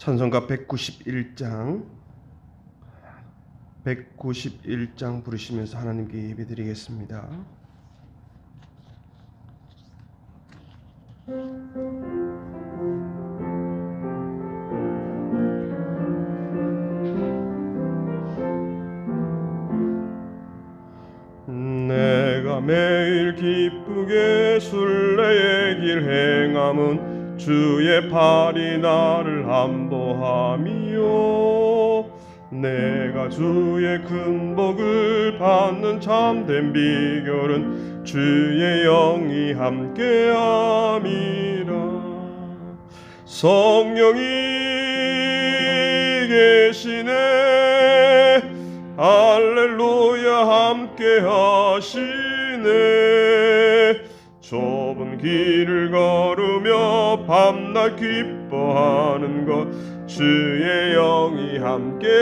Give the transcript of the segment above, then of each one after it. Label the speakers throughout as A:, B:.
A: 찬송가 191장 부르시면서 하나님께 예배드리겠습니다. 내가 매일 기쁘게 순례의 길 행함은 주의 팔이 나를 안보함이요, 내가 주의 큰 복을 받는 참된 비결은 주의 영이 함께함이라. 성령이 계시네, 할렐루야 함께하시네. 좁은 길을 걸으며 밤낮 기뻐하는 것 주의 영이 함께함이라.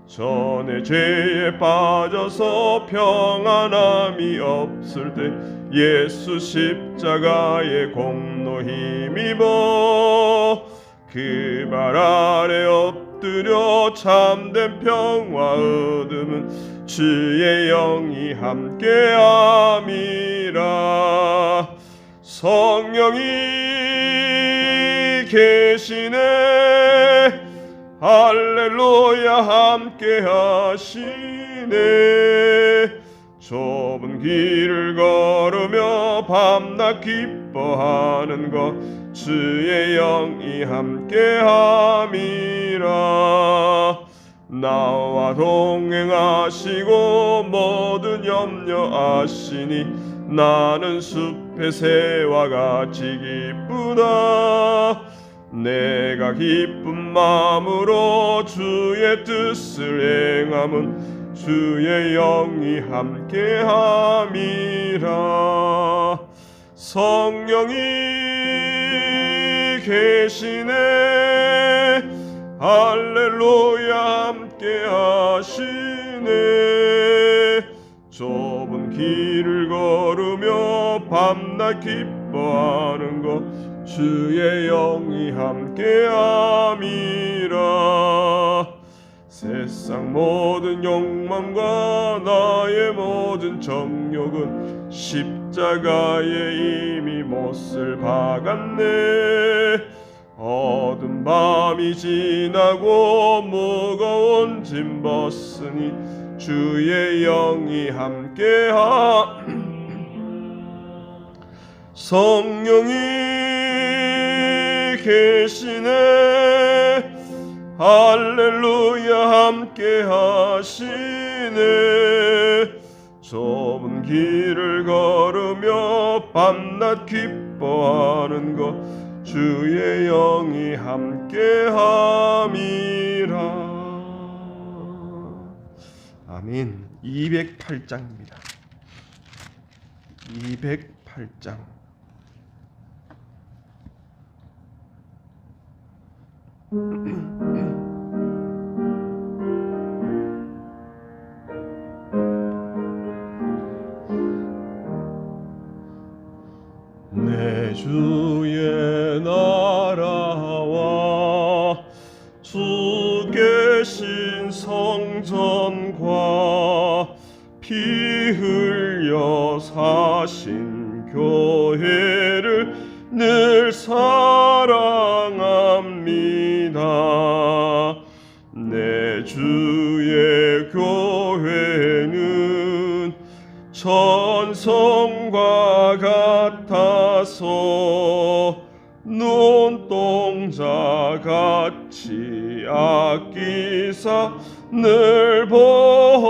A: 전에 죄에 빠져서 평안함이 없을 때 예수 십자가의 공로 힘입어 그 발 아래 엎드려 참된 평화 얻음은 주의 영이 함께함이라. 성령이 계시네, 할렐루야 함께하시네. 좁은 길을 걸으며 밤낮 기뻐하는 것 주의 영이 함께함이라. 나와 동행하시고 모든 염려 아시니 나는 숲의 새와 같이 기쁘다. 내가 기쁜 마음으로 주의 뜻을 행함은 주의 영이 함께함이라. 성령이 계시네, 할렐루야 함께하시네. 좁은 길을 걸으며 밤낮 기뻐하는 것 주의 영이 함께함이라. 세상 모든 욕망과 나의 모든 정욕은 십자가에 이미 못을 박았네. 어두운 밤이 지나고 무거운 짐 벗으니 주의 영이 성령이 계시네, 할렐루야 함께하시네. 좁은 길을 걸으며 밤낮 기뻐하는 것 주의 영이 함께함이라. 아멘. 208장입니다. 208장. 내 주의 나라와 주 계신 성전과 피 흘려 사신 교회를 늘 사랑합니다. 내 주의 교회는 천성과 같아서 눈동자 같이 아끼사 늘 보호하시네.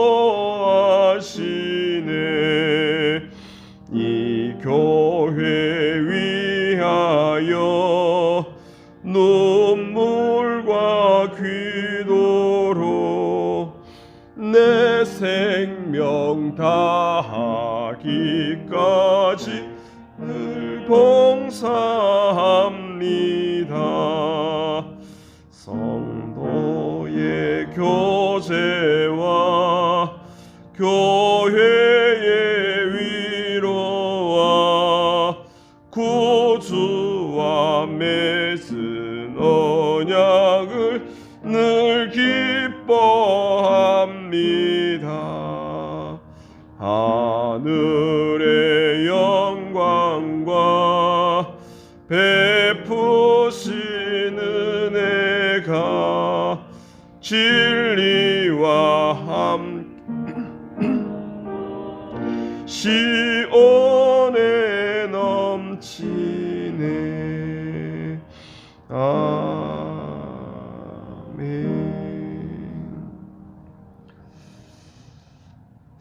A: 이 교회 위하여 눈물과 기도로 내 생명 다하기까지 늘 봉사합니다. 성도의 교제와 교회의 위로와 구주와 매 하늘의 영광과 베푸신 은혜가 진리와 함께 시온에 넘치네. 아멘.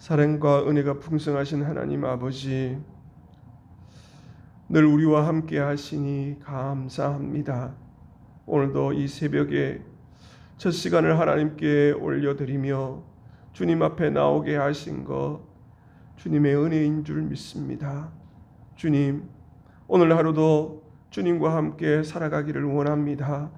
A: 사랑과 은혜가 풍성하신 하나님 아버지, 늘 우리와 함께 하시니 감사합니다. 오늘도 이 새벽에 첫 시간을 하나님께 올려드리며 주님 앞에 나오게 하신 것 주님의 은혜인 줄 믿습니다. 주님, 오늘 하루도 주님과 함께 살아가기를 원합니다.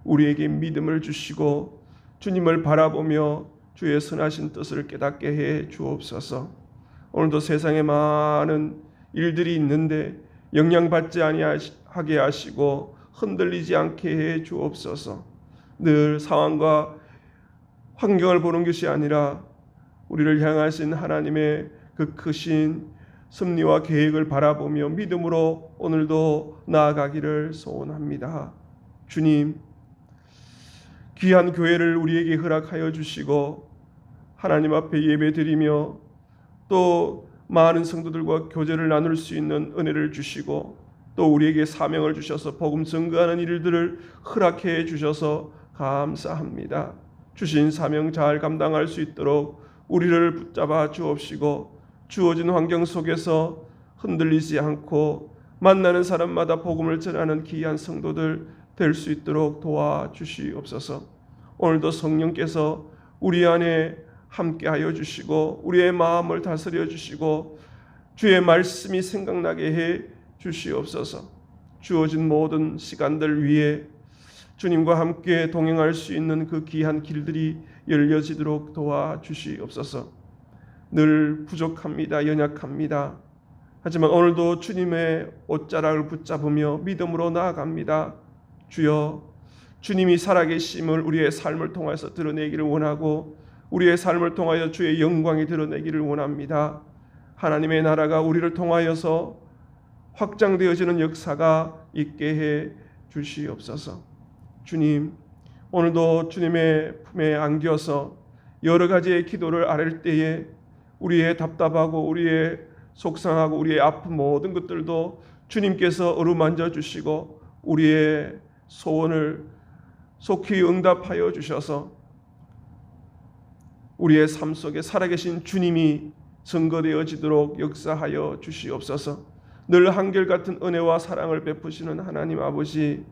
A: 우리에게 믿음을 주시고 주님을 바라보며 주의 선하신 뜻을 깨닫게 해 주옵소서. 오늘도 세상에 많은 일들이 있는데 영향받지 아니하게 하시고 흔들리지 않게 해 주옵소서. 늘 상황과 환경을 보는 것이 아니라 우리를 향하신 하나님의 그 크신 섭리와 계획을 바라보며 믿음으로 오늘도 나아가기를 소원합니다. 주님, 귀한 교회를 우리에게 허락하여 주시고 하나님 앞에 예배드리며 또 많은 성도들과 교제를 나눌 수 있는 은혜를 주시고 또 우리에게 사명을 주셔서 복음 증거하는 일들을 허락해 주셔서 감사합니다. 주신 사명 잘 감당할 수 있도록 우리를 붙잡아 주옵시고 주어진 환경 속에서 흔들리지 않고 만나는 사람마다 복음을 전하는 귀한 성도들 될 수 있도록 도와주시옵소서. 오늘도 성령께서 우리 안에 함께하여 주시고 우리의 마음을 다스려 주시고 주의 말씀이 생각나게 해 주시옵소서. 주어진 모든 시간들 위에 주님과 함께 동행할 수 있는 그 귀한 길들이 열려지도록 도와주시옵소서. 늘 부족합니다. 연약합니다. 하지만 오늘도 주님의 옷자락을 붙잡으며 믿음으로 나아갑니다. 주여, 주님이 살아계심을 우리의 삶을 통해서 드러내기를 원하고 우리의 삶을 통하여 주의 영광이 드러내기를 원합니다. 하나님의 나라가 우리를 통하여서 확장되어지는 역사가 있게 해 주시옵소서. 주님, 오늘도 주님의 품에 안겨서 여러 가지의 기도를 아랠 때에 우리의 답답하고 우리의 속상하고 우리의 아픈 모든 것들도 주님께서 어루만져 주시고 우리의 소원을 속히 응답하여 주셔서 우리의 삶 속에 살아계신 주님이 증거되어지도록 역사하여 주시옵소서. 늘 한결같은 은혜와 사랑을 베푸시는 하나님 아버지,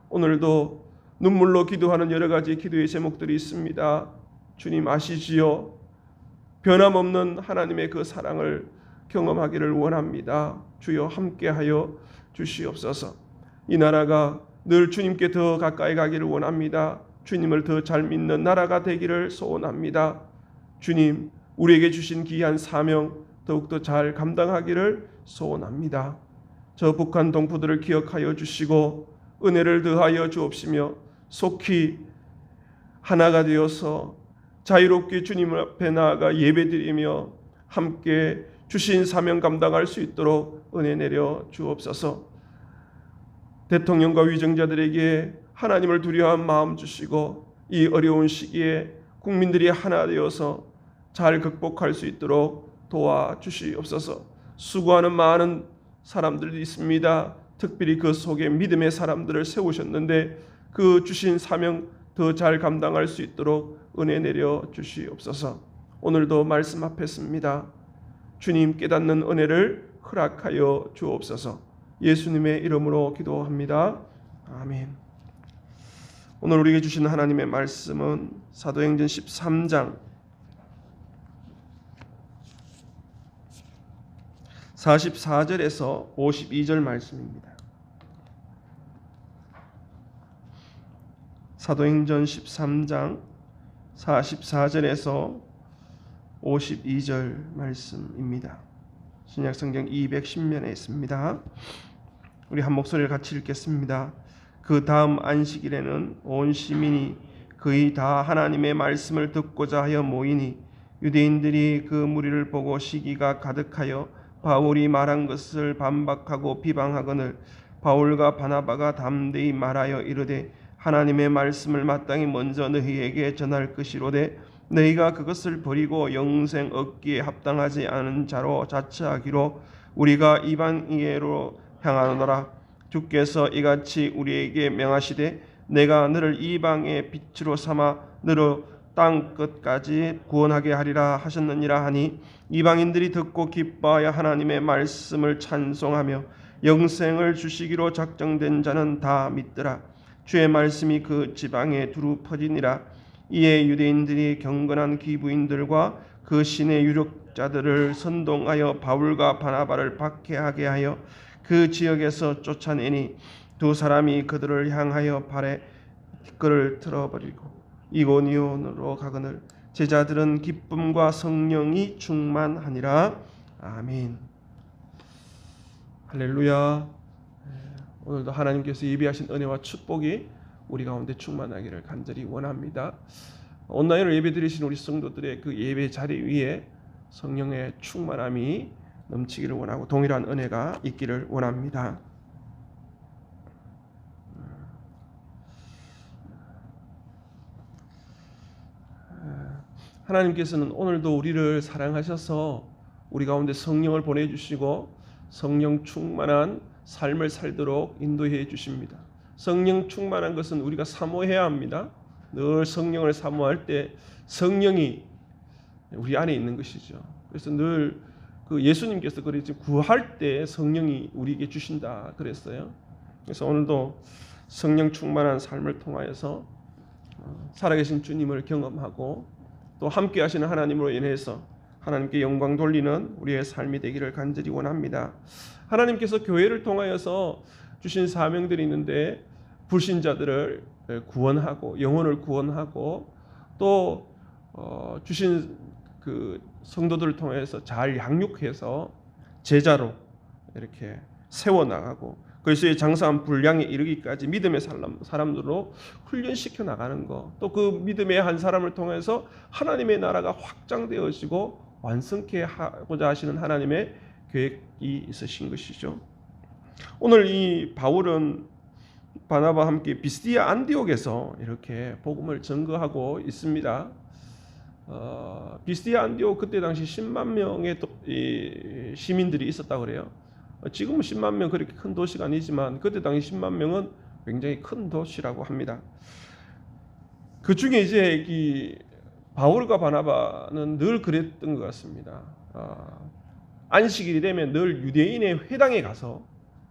A: 오늘도 눈물로 기도하는 여러 가지 기도의 제목들이 있습니다. 주님 아시지요? 변함없는 하나님의 그 사랑을 경험하기를 원합니다. 주여 함께하여 주시옵소서. 이 나라가 늘 주님께 더 가까이 가기를 원합니다. 주님을 더 잘 믿는 나라가 되기를 소원합니다. 주님, 우리에게 주신 귀한 사명 더욱더 잘 감당하기를 소원합니다. 저 북한 동포들을 기억하여 주시고 은혜를 더하여 주옵시며 속히 하나가 되어서 자유롭게 주님 앞에 나아가 예배드리며 함께 주신 사명 감당할 수 있도록 은혜 내려 주옵소서. 대통령과 위정자들에게 하나님을 두려워한 마음 주시고 이 어려운 시기에 국민들이 하나 되어서 잘 극복할 수 있도록 도와주시옵소서. 수고하는 많은 사람들이 있습니다. 특별히 그 속에 믿음의 사람들을 세우셨는데 그 주신 사명 더 잘 감당할 수 있도록 은혜 내려 주시옵소서. 오늘도 말씀 앞에 씁니다. 주님 깨닫는 은혜를 허락하여 주옵소서. 예수님의 이름으로 기도합니다. 아멘. 오늘 우리에게 주신 하나님의 말씀은 사도행전 13장 44절에서 52절 말씀입니다. 사도행전 13장 44절에서 52절 말씀입니다. 신약성경 210면에 있습니다. 우리 한 목소리를 같이 읽겠습니다. 그 다음 안식일에는 온 시민이 거의 다 하나님의 말씀을 듣고자 하여 모이니 유대인들이 그 무리를 보고 시기가 가득하여 바울이 말한 것을 반박하고 비방하거늘 바울과 바나바가 담대히 말하여 이르되 하나님의 말씀을 마땅히 먼저 너희에게 전할 것이로되 너희가 그것을 버리고 영생 얻기에 합당하지 않은 자로 자처하기로 우리가 이방인으로 향하노라. 주께서 이같이 우리에게 명하시되 내가 너를 이방의 빛으로 삼아 너를 땅 끝까지 구원하게 하리라 하셨느니라 하니 이방인들이 듣고 기뻐하여 하나님의 말씀을 찬송하며 영생을 주시기로 작정된 자는 다 믿더라. 주의 말씀이 그 지방에 두루 퍼지니라. 이에 유대인들이 경건한 귀부인들과 그 신의 유력자들을 선동하여 바울과 바나바를 박해하게 하여 그 지역에서 쫓아내니 두 사람이 그들을 향하여 발에 뒷걸을 틀어버리고 이고니온으로 가거늘 제자들은 기쁨과 성령이 충만하니라. 아멘. 할렐루야. 오늘도 하나님께서 예비하신 은혜와 축복이 우리 가운데 충만하기를 간절히 원합니다. 온라인으로 예배드리신 우리 성도들의 그 예배 자리 위에 성령의 충만함이 넘치기를 원하고 동일한 은혜가 있기를 원합니다. 하나님께서는 오늘도 우리를 사랑하셔서 우리 가운데 성령을 보내주시고 성령 충만한 삶을 살도록 인도해 주십니다. 성령 충만한 것은 우리가 사모해야 합니다. 늘 성령을 사모할 때 성령이 우리 안에 있는 것이죠. 그래서 늘 그 예수님께서 그랬지 구할 때 성령이 우리에게 주신다 그랬어요. 그래서 오늘도 성령 충만한 삶을 통하여서 살아계신 주님을 경험하고 또 함께 하시는 하나님으로 인해서 하나님께 영광 돌리는 우리의 삶이 되기를 간절히 원합니다. 하나님께서 교회를 통하여서 주신 사명들이 있는데 불신자들을 구원하고 영혼을 구원하고 또 주신 그 성도들을 통해서 잘 양육해서 제자로 이렇게 세워나가고 그리스도의 장사한 분량에 이르기까지 믿음의 사람들로 훈련시켜 나가는 것, 또 그 믿음의 한 사람을 통해서 하나님의 나라가 확장되어지고 완성케 하고자 하시는 하나님의 계획이 있으신 것이죠. 오늘 이 바울은 바나바와 함께 비스디아 안디옥에서 이렇게 복음을 전거하고 있습니다. 비스디아 안디옥 그때 당시 10만 명의 시민들이 있었다고 그래요. 지금은 10만 명 그렇게 큰 도시가 아니지만 그때 당시 10만 명은 굉장히 큰 도시라고 합니다. 그 중에 이제 이 바울과 바나바는 늘 그랬던 것 같습니다. 안식일이 되면 늘 유대인의 회당에 가서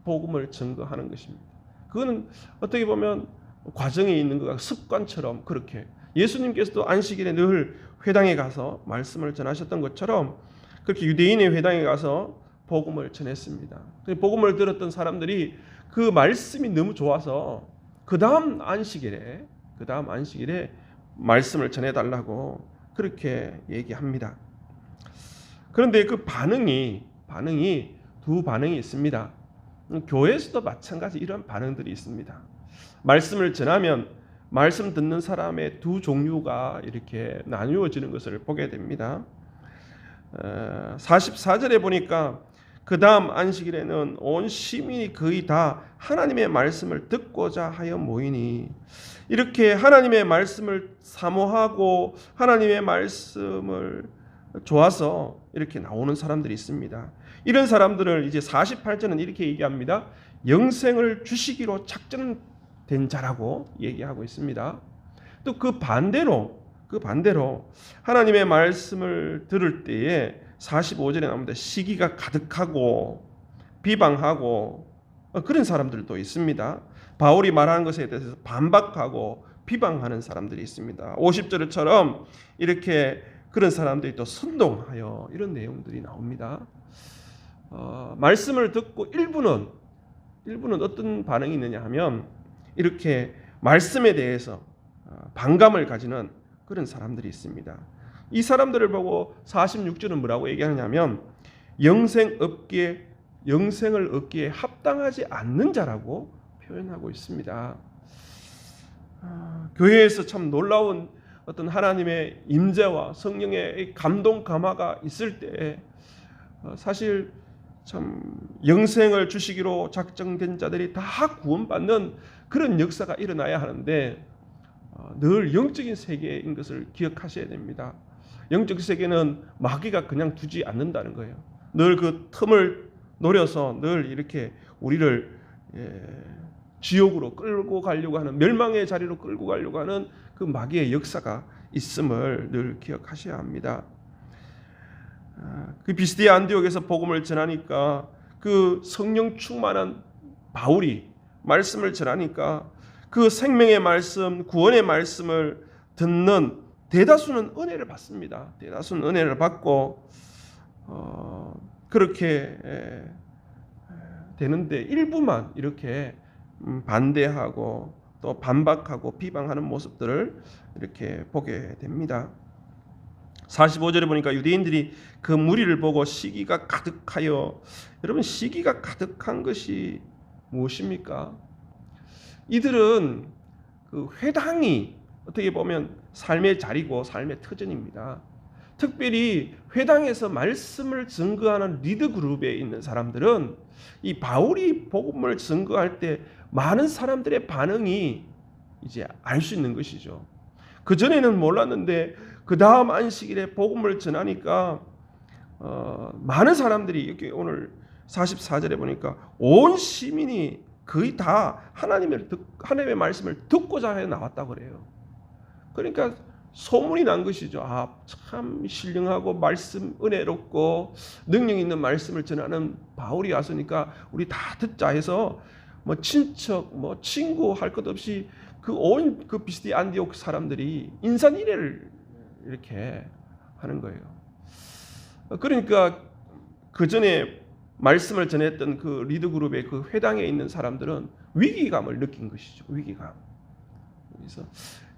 A: 복음을 전거하는 것입니다. 그거는 어떻게 보면 과정에 있는 것과 습관처럼 그렇게 예수님께서도 안식일에 늘 회당에 가서 말씀을 전하셨던 것처럼 그렇게 유대인의 회당에 가서 복음을 전했습니다. 복음을 들었던 사람들이 그 말씀이 너무 좋아서 그 다음 안식일에 말씀을 전해달라고 그렇게 얘기합니다. 그런데 그 반응이 두 반응이 있습니다. 교회에서도 마찬가지 이런 반응들이 있습니다. 말씀을 전하면 말씀 듣는 사람의 두 종류가 이렇게 나누어지는 것을 보게 됩니다. 44절에 보니까 그 다음 안식일에는 온 시민이 거의 다 하나님의 말씀을 듣고자 하여 모이니 이렇게 하나님의 말씀을 사모하고 하나님의 말씀을 좋아서 이렇게 나오는 사람들이 있습니다. 이런 사람들을 이제 48절은 이렇게 얘기합니다. 영생을 주시기로 작정된 자라고 얘기하고 있습니다. 또 그 반대로 하나님의 말씀을 들을 때에 45절에 나옵니다. 시기가 가득하고 비방하고 그런 사람들도 있습니다. 바울이 말하는 것에 대해서 반박하고 비방하는 사람들이 있습니다. 50절처럼 이렇게 그런 사람들이 또 선동하여 이런 내용들이 나옵니다. 말씀을 듣고 일부는 어떤 반응이 있느냐 하면 이렇게 말씀에 대해서 반감을 가지는 그런 사람들이 있습니다. 이 사람들을 보고 46절은 뭐라고 얘기하냐면 영생을 얻기에 합당하지 않는 자라고 표현하고 있습니다. 교회에서 참 놀라운 어떤 하나님의 임재와 성령의 감동 감화가 있을 때 사실 참 영생을 주시기로 작정된 자들이 다 구원받는 그런 역사가 일어나야 하는데 늘 영적인 세계인 것을 기억하셔야 됩니다. 영적 세계는 마귀가 그냥 두지 않는다는 거예요. 늘 그 틈을 노려서 늘 이렇게 우리를 지옥으로 끌고 가려고 하는, 멸망의 자리로 끌고 가려고 하는 그 마귀의 역사가 있음을 늘 기억하셔야 합니다. 그 비스디아 안디옥에서 복음을 전하니까 그 성령 충만한 바울이 말씀을 전하니까 그 생명의 말씀, 구원의 말씀을 듣는 대다수는 은혜를 받습니다. 대다수는 은혜를 받고 그렇게 되는데 일부만 이렇게 반대하고 또 반박하고 비방하는 모습들을 이렇게 보게 됩니다. 45절에 보니까 유대인들이 그 무리를 보고 시기가 가득하여, 여러분 시기가 가득한 것이 무엇입니까? 이들은 그 회당이 어떻게 보면 삶의 자리고 삶의 터전입니다. 특별히 회당에서 말씀을 증거하는 리더 그룹에 있는 사람들은 이 바울이 복음을 증거할 때 많은 사람들의 반응이 이제 알 수 있는 것이죠. 그 전에는 몰랐는데 그 다음 안식일에 복음을 전하니까 많은 사람들이 이렇게 오늘 44절에 보니까 온 시민이 거의 다 하나님의 말씀을 듣고자 해 나왔다고 그래요. 그러니까 소문이 난 것이죠. 참 신령하고 말씀 은혜롭고 능력 있는 말씀을 전하는 바울이 왔으니까 우리 다 듣자 해서 뭐 친척, 뭐 친구 할 것 없이 그 온 그 비스디아 안디옥 사람들이 인산이례를 이렇게 하는 거예요. 그러니까 그 전에 말씀을 전했던 그 리더 그룹의 그 회당에 있는 사람들은 위기감을 느낀 것이죠. 위기감. 그래서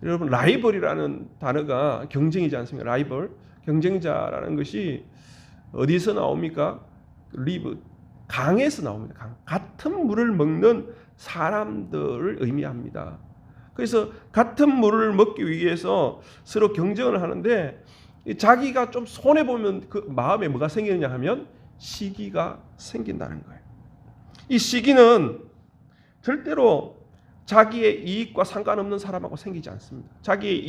A: 여러분 라이벌이라는 단어가 경쟁이지 않습니까? 라이벌, 경쟁자라는 것이 어디서 나옵니까? 리브, 강에서 나옵니다. 강. 같은 물을 먹는 사람들을 의미합니다. 그래서 같은 물을 먹기 위해서 서로 경쟁을 하는데 자기가 좀 손해 보면 그 마음에 뭐가 생기느냐 하면 시기가 생긴다는 거예요. 이 시기는 절대로 자기의 이익과 상관없는 사람하고 생기지 않습니다. 자기의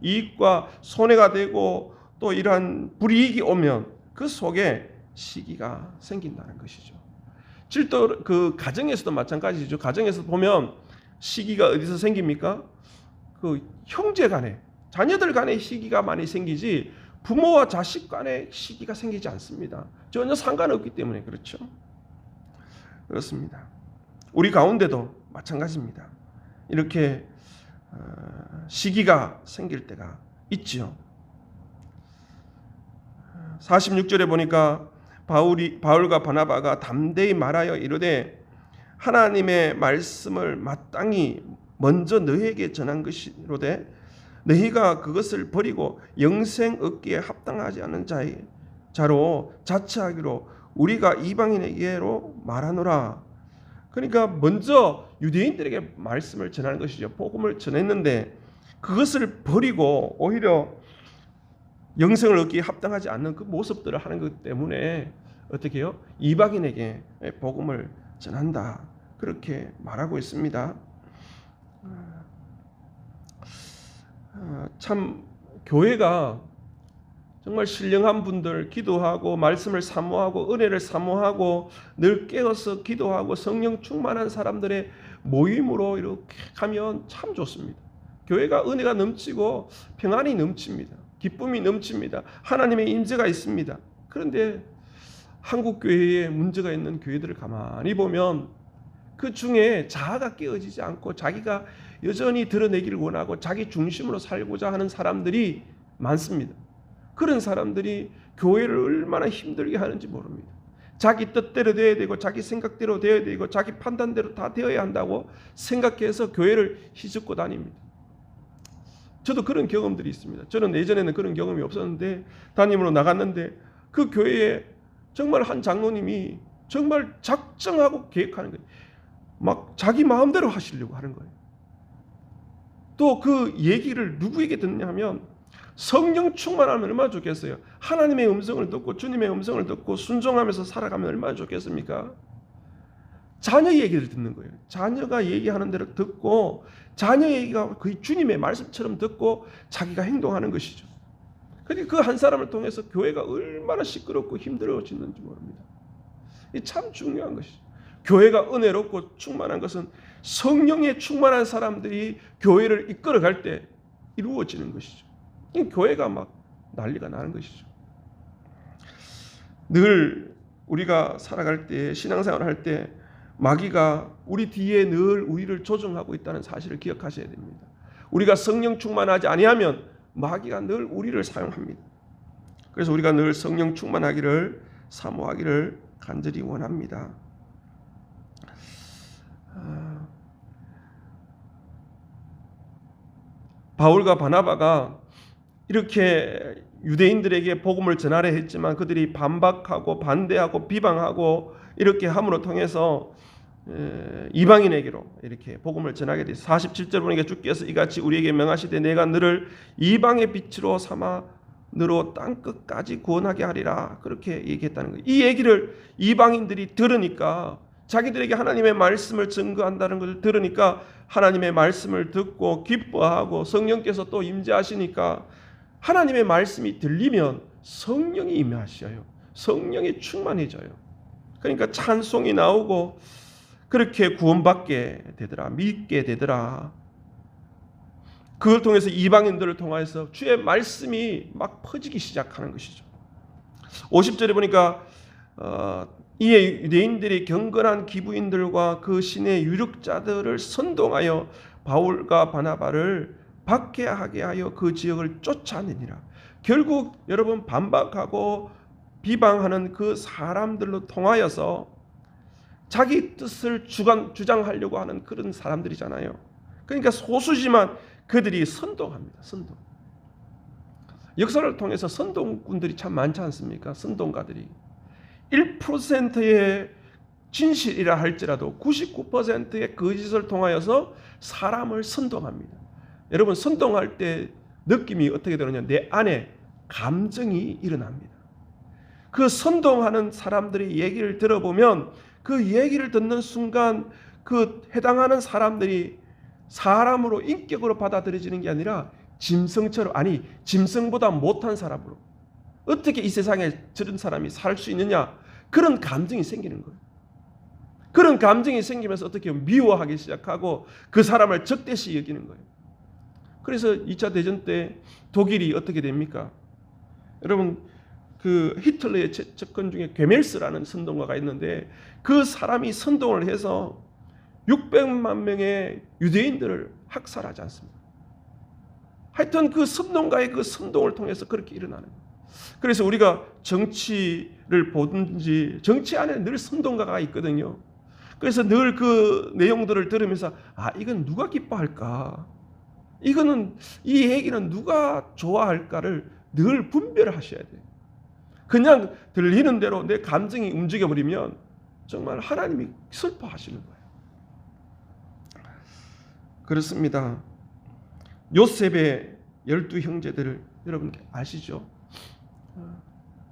A: 이익과 손해가 되고 또 이러한 불이익이 오면 그 속에 시기가 생긴다는 것이죠. 실제로 그 가정에서도 마찬가지죠. 가정에서 보면 시기가 어디서 생깁니까? 그 형제 간에, 자녀들 간에 시기가 많이 생기지 부모와 자식 간에 시기가 생기지 않습니다. 전혀 상관없기 때문에 그렇죠. 그렇습니다. 우리 가운데도 마찬가지입니다. 이렇게 시기가 생길 때가 있지요. 46절에 보니까 바울과 바나바가 담대히 말하여 이르되 하나님의 말씀을 마땅히 먼저 너희에게 전한 것이로되 너희가 그것을 버리고 영생 얻기에 합당하지 않은 자로 자처하기로 우리가 이방인에게로 말하노라. 그러니까 먼저 유대인들에게 말씀을 전하는 것이죠. 복음을 전했는데 그것을 버리고 오히려 영생을 얻기에 합당하지 않는 그 모습들을 하는 것 때문에 어떻게 해요? 이방인에게 복음을 전한다. 그렇게 말하고 있습니다. 참 교회가 정말 신령한 분들, 기도하고 말씀을 사모하고 은혜를 사모하고 늘 깨어서 기도하고 성령 충만한 사람들의 모임으로 이렇게 가면 참 좋습니다. 교회가 은혜가 넘치고 평안이 넘칩니다. 기쁨이 넘칩니다. 하나님의 임재가 있습니다. 그런데 한국 교회에 문제가 있는 교회들을 가만히 보면 그 중에 자아가 깨어지지 않고 자기가 여전히 드러내기를 원하고 자기 중심으로 살고자 하는 사람들이 많습니다. 그런 사람들이 교회를 얼마나 힘들게 하는지 모릅니다. 자기 뜻대로 되어야 되고 자기 생각대로 되어야 되고 자기 판단대로 다 되어야 한다고 생각해서 교회를 휘젓고 다닙니다. 저도 그런 경험들이 있습니다. 저는 예전에는 그런 경험이 없었는데 담임으로 나갔는데 그 교회에 정말 한 장로님이 정말 작정하고 계획하는 거예요. 막 자기 마음대로 하시려고 하는 거예요. 또 그 얘기를 누구에게 듣냐 하면 성령 충만하면 얼마나 좋겠어요. 하나님의 음성을 듣고 주님의 음성을 듣고 순종하면서 살아가면 얼마나 좋겠습니까? 자녀 얘기를 듣는 거예요. 자녀가 얘기하는 대로 듣고 자녀 얘기가 거의 주님의 말씀처럼 듣고 자기가 행동하는 것이죠. 그러니까 그 한 사람을 통해서 교회가 얼마나 시끄럽고 힘들어지는지 모릅니다. 이 참 중요한 것이죠. 교회가 은혜롭고 충만한 것은 성령에 충만한 사람들이 교회를 이끌어갈 때 이루어지는 것이죠. 교회가 막 난리가 나는 것이죠. 늘 우리가 살아갈 때, 신앙생활을 할 때 마귀가 우리 뒤에 늘 우리를 조종하고 있다는 사실을 기억하셔야 됩니다. 우리가 성령 충만하지 아니하면 마귀가 늘 우리를 사용합니다. 그래서 우리가 늘 성령 충만하기를 사모하기를 간절히 원합니다. 바울과 바나바가 이렇게 유대인들에게 복음을 전하려 했지만 그들이 반박하고 반대하고 비방하고 이렇게 함으로 통해서 이방인에게로 이렇게 복음을 전하게 됐어요. 47절 보니까 주께서 이같이 우리에게 명하시되 내가 너를 이방의 빛으로 삼아 너로 땅끝까지 구원하게 하리라 그렇게 얘기했다는 거예요. 이 얘기를 이방인들이 들으니까 자기들에게 하나님의 말씀을 증거한다는 것을 들으니까 하나님의 말씀을 듣고 기뻐하고 성령께서 또 임재하시니까 하나님의 말씀이 들리면 성령이 임하셔요. 성령이 충만해져요. 그러니까 찬송이 나오고 그렇게 구원받게 되더라. 믿게 되더라. 그걸 통해서 이방인들을 통해서 주의 말씀이 막 퍼지기 시작하는 것이죠. 50절에 보니까 이에 유대인들이 경건한 기부인들과 그 신의 유력자들을 선동하여 바울과 바나바를 박해하게 하여 그 지역을 쫓아내니라. 결국 여러분 반박하고 비방하는 그 사람들로 통하여서 자기 뜻을 주장하려고 하는 그런 사람들이잖아요. 그러니까 소수지만 그들이 선동합니다. 선동. 역사를 통해서 선동꾼들이 참 많지 않습니까? 선동가들이 1%의 진실이라 할지라도 99%의 거짓을 통하여서 사람을 선동합니다. 여러분 선동할 때 느낌이 어떻게 되느냐? 내 안에 감정이 일어납니다. 그 선동하는 사람들의 얘기를 들어보면 그 얘기를 듣는 순간 그 해당하는 사람들이 사람으로 인격으로 받아들여지는 게 아니라 짐승처럼, 아니 짐승보다 못한 사람으로, 어떻게 이 세상에 저런 사람이 살 수 있느냐, 그런 감정이 생기는 거예요. 그런 감정이 생기면서 어떻게 미워하기 시작하고 그 사람을 적대시 여기는 거예요. 그래서 2차 대전 때 독일이 어떻게 됩니까? 여러분 그 히틀러의 접근 중에 괴멜스라는 선동가가 있는데 그 사람이 선동을 해서 600만 명의 유대인들을 학살하지 않습니다. 하여튼 그 선동가의 그 선동을 통해서 그렇게 일어나는 거예요. 그래서 우리가 정치를 보든지 정치 안에 늘 선동가가 있거든요. 그래서 늘 그 내용들을 들으면서 이건 누가 기뻐할까? 이거는 이 얘기는 누가 좋아할까를 늘 분별하셔야 돼요. 그냥 들리는 대로 내 감정이 움직여버리면 정말 하나님이 슬퍼하시는 거예요. 그렇습니다. 요셉의 12형제들을 여러분 아시죠?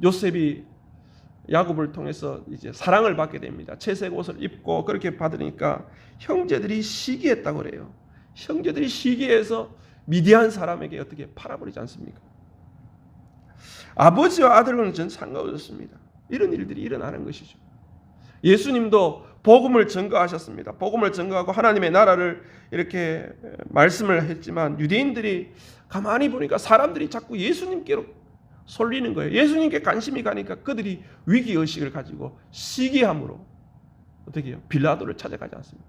A: 요셉이 야곱을 통해서 이제 사랑을 받게 됩니다. 채색 옷을 입고 그렇게 받으니까 형제들이 시기했다고 그래요. 형제들이 시기해서 미디안 사람에게 어떻게 팔아버리지 않습니까? 아버지와 아들과는 전 상관없습니다. 이런 일들이 일어나는 것이죠. 예수님도 복음을 전가하셨습니다. 복음을 전가하고 하나님의 나라를 이렇게 말씀을 했지만 유대인들이 가만히 보니까 사람들이 자꾸 예수님께로 쏠리는 거예요. 예수님께 관심이 가니까 그들이 위기의식을 가지고 시기함으로 어떻게 해요? 빌라도를 찾아가지 않습니다.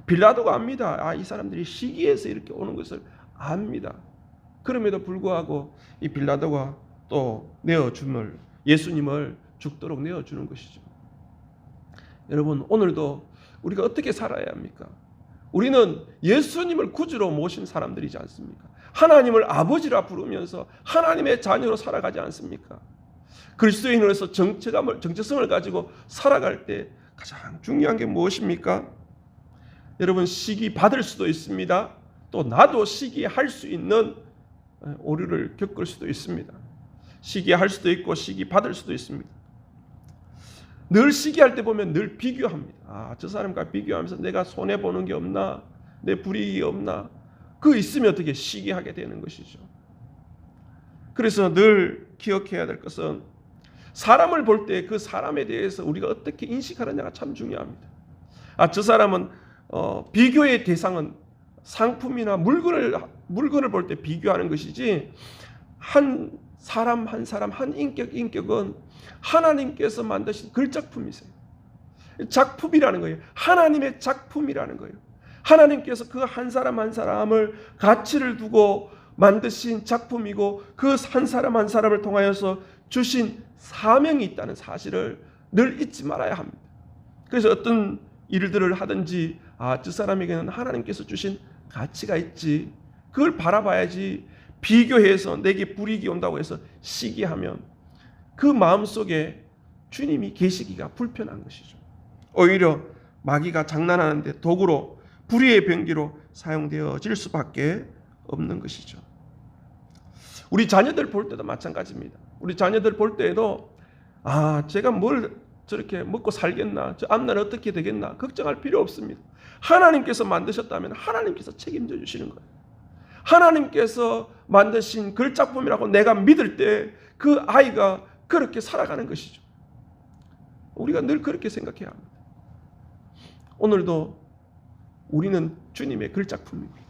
A: 빌라도가 압니다. 이 사람들이 시기해서 이렇게 오는 것을 압니다. 그럼에도 불구하고 이 빌라도가 또 내어줌을, 예수님을 죽도록 내어주는 것이죠. 여러분 오늘도 우리가 어떻게 살아야 합니까? 우리는 예수님을 구주로 모신 사람들이지 않습니까? 하나님을 아버지라 부르면서 하나님의 자녀로 살아가지 않습니까? 그리스도인으로서 정체성을 가지고 살아갈 때 가장 중요한 게 무엇입니까? 여러분 시기 받을 수도 있습니다. 또 나도 시기할 수 있는 오류를 겪을 수도 있습니다. 시기할 수도 있고 시기 받을 수도 있습니다. 늘 시기할 때 보면 늘 비교합니다. 저 사람과 비교하면서 내가 손해보는 게 없나? 내 불이익이 없나? 그 있으면 어떻게 시기하게 되는 것이죠. 그래서 늘 기억해야 될 것은 사람을 볼 때 그 사람에 대해서 우리가 어떻게 인식하느냐가 참 중요합니다. 저 사람은 비교의 대상은 상품이나 물건을 볼 때 비교하는 것이지 한 사람 한 인격은 하나님께서 만드신 글작품이세요. 작품이라는 거예요. 하나님의 작품이라는 거예요. 하나님께서 그 한 사람 한 사람을 가치를 두고 만드신 작품이고 그 한 사람 한 사람을 통하여서 주신 사명이 있다는 사실을 늘 잊지 말아야 합니다. 그래서 어떤 일들을 하든지 저 사람에게는 하나님께서 주신 가치가 있지, 그걸 바라봐야지 비교해서 내게 불이익이 온다고 해서 시기하면 그 마음속에 주님이 계시기가 불편한 것이죠. 오히려 마귀가 장난하는데 도구로 불의의 병기로 사용되어질 수밖에 없는 것이죠. 우리 자녀들 볼 때도 마찬가지입니다. 우리 자녀들 볼 때에도 제가 뭘 저렇게 먹고 살겠나, 저 앞날 어떻게 되겠나 걱정할 필요 없습니다. 하나님께서 만드셨다면 하나님께서 책임져 주시는 거예요. 하나님께서 만드신 글작품이라고 내가 믿을 때 그 아이가 그렇게 살아가는 것이죠. 우리가 늘 그렇게 생각해야 합니다. 오늘도 우리는 주님의 글작품입니다.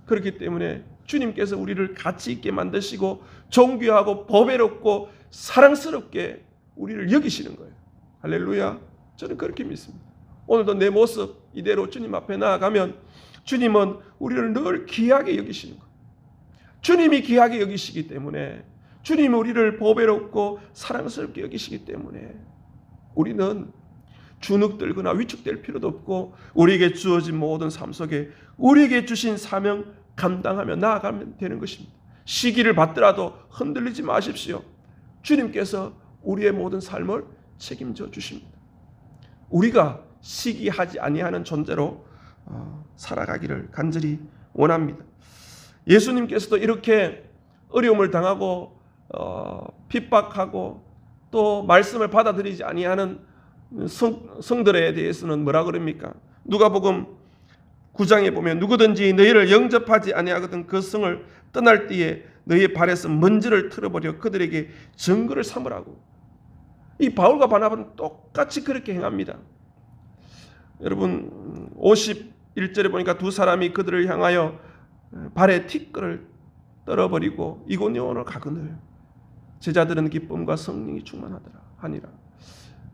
A: 그렇기 때문에 주님께서 우리를 가치 있게 만드시고 존귀하고 보배롭고 사랑스럽게 우리를 여기시는 거예요. 할렐루야. 저는 그렇게 믿습니다. 오늘도 내 모습 이대로 주님 앞에 나아가면 주님은 우리를 늘 귀하게 여기시는 거예요. 주님이 귀하게 여기시기 때문에, 주님이 우리를 보배롭고 사랑스럽게 여기시기 때문에 우리는 주눅들거나 위축될 필요도 없고 우리에게 주어진 모든 삶 속에 우리에게 주신 사명 감당하며 나아가면 되는 것입니다. 시기를 받더라도 흔들리지 마십시오. 주님께서 우리의 모든 삶을 책임져 주십니다. 우리가 시기하지 아니하는 존재로 살아가기를 간절히 원합니다. 예수님께서도 이렇게 어려움을 당하고 핍박하고 또 말씀을 받아들이지 아니하는 성들에 대해서는 뭐라 그럽니까? 누가복음 9장에 보면 누구든지 너희를 영접하지 아니하거든 그 성을 떠날 때에 너희의 발에서 먼지를 틀어버려 그들에게 증거를 삼으라고. 이 바울과 바나바는 똑같이 그렇게 행합니다. 여러분 51절에 보니까 두 사람이 그들을 향하여 발에 티끌을 떨어버리고 이고니온으로 가거늘 제자들은 기쁨과 성령이 충만하더라 하니라.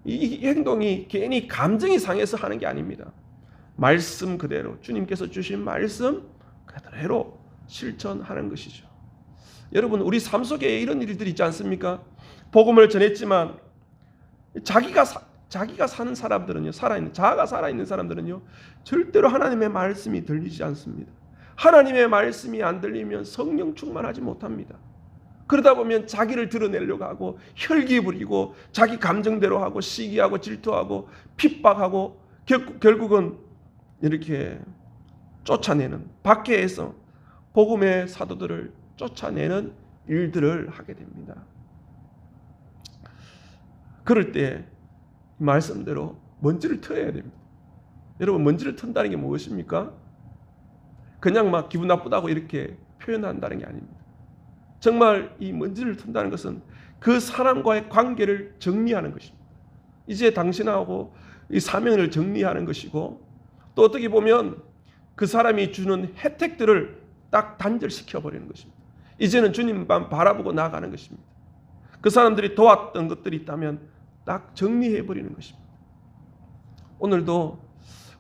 A: 이 행동이 괜히 감정이 상해서 하는 게 아닙니다. 말씀 그대로 주님께서 주신 말씀 그대로 실천하는 것이죠. 여러분 우리 삶 속에 이런 일들이 있지 않습니까? 복음을 전했지만 자기가 사는 사람들은요, 자아가 살아있는 사람들은요 절대로 하나님의 말씀이 들리지 않습니다. 하나님의 말씀이 안 들리면 성령 충만하지 못합니다. 그러다 보면 자기를 드러내려고 하고 혈기 부리고 자기 감정대로 하고 시기하고 질투하고 핍박하고 결국은 이렇게 쫓아내는, 박해해서 복음의 사도들을 쫓아내는 일들을 하게 됩니다. 그럴 때 말씀대로 먼지를 털어야 됩니다. 여러분 먼지를 턴다는 게 무엇입니까? 그냥 막 기분 나쁘다고 이렇게 표현한다는 게 아닙니다. 정말 이 먼지를 턴다는 것은 그 사람과의 관계를 정리하는 것입니다. 이제 당신하고 이 사명을 정리하는 것이고 또 어떻게 보면 그 사람이 주는 혜택들을 딱 단절시켜 버리는 것입니다. 이제는 주님만 바라보고 나아가는 것입니다. 그 사람들이 도왔던 것들이 있다면 딱 정리해 버리는 것입니다. 오늘도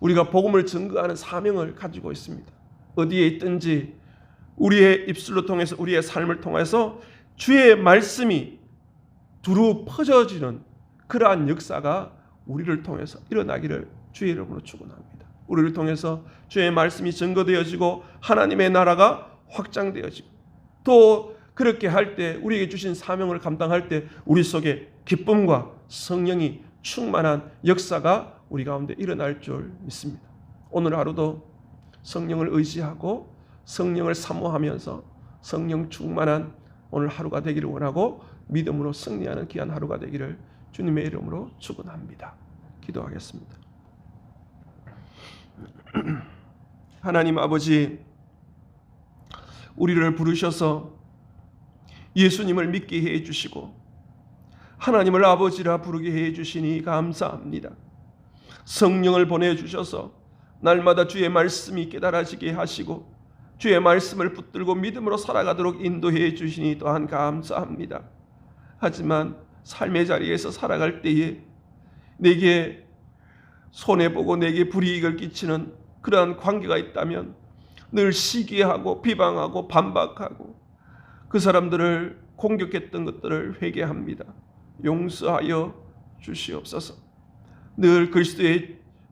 A: 우리가 복음을 증거하는 사명을 가지고 있습니다. 어디에 있든지 우리의 입술로 통해서 우리의 삶을 통해서 주의 말씀이 두루 퍼져지는 그러한 역사가 우리를 통해서 일어나기를 주의 이름으로 축원합니다. 우리를 통해서 주의 말씀이 증거되어지고 하나님의 나라가 확장되어지고 또 그렇게 할 때 우리에게 주신 사명을 감당할 때 우리 속에 기쁨과 성령이 충만한 역사가 우리 가운데 일어날 줄 믿습니다. 오늘 하루도 성령을 의지하고 성령을 사모하면서 성령 충만한 오늘 하루가 되기를 원하고 믿음으로 승리하는 귀한 하루가 되기를 주님의 이름으로 축원합니다. 기도하겠습니다. 하나님 아버지, 우리를 부르셔서 예수님을 믿게 해 주시고 하나님을 아버지라 부르게 해 주시니 감사합니다. 성령을 보내주셔서 날마다 주의 말씀이 깨달아지게 하시고 주의 말씀을 붙들고 믿음으로 살아가도록 인도해 주시니 또한 감사합니다. 하지만 삶의 자리에서 살아갈 때에 내게 손해보고 내게 불이익을 끼치는 그러한 관계가 있다면 늘 시기하고 비방하고 반박하고 그 사람들을 공격했던 것들을 회개합니다. 용서하여 주시옵소서. 늘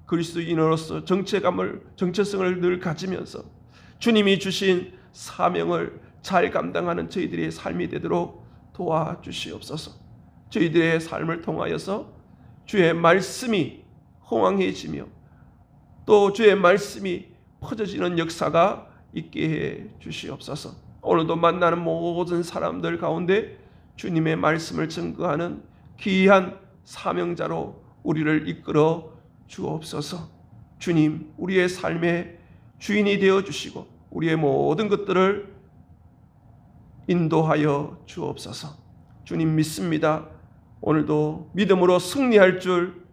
A: 그리스도인으로서 정체성을 늘 가지면서 주님이 주신 사명을 잘 감당하는 저희들의 삶이 되도록 도와주시옵소서. 저희들의 삶을 통하여서 주의 말씀이 호황해지며 또 주의 말씀이 퍼져지는 역사가 있게 해 주시옵소서. 오늘도 만나는 모든 사람들 가운데 주님의 말씀을 증거하는 귀한 사명자로 우리를 이끌어 주옵소서. 주님, 우리의 삶의 주인이 되어 주시고 우리의 모든 것들을 인도하여 주옵소서. 주님 믿습니다. 오늘도 믿음으로 승리할 줄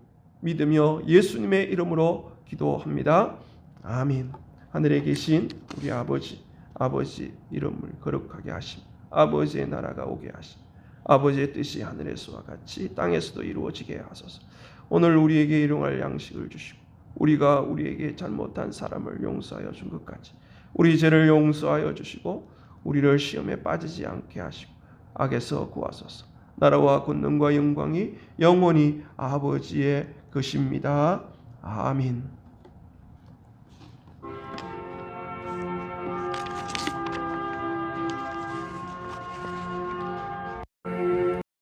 A: 믿으며 예수님의 이름으로 기도합니다. 아멘. 하늘에 계신 우리 아버지 이름을 거룩하게 하심, 아버지의 나라가 오게 하심, 아버지의 뜻이 하늘에서와 같이 땅에서도 이루어지게 하소서. 오늘 우리에게 일용할 양식을 주시고 우리가 우리에게 잘못한 사람을 용서하여 준 것까지 우리 죄를 용서하여 주시고 우리를 시험에 빠지지 않게 하시고 악에서 구하소서. 나라와 권능과 영광이 영원히 아버지의 것입니다. 아멘.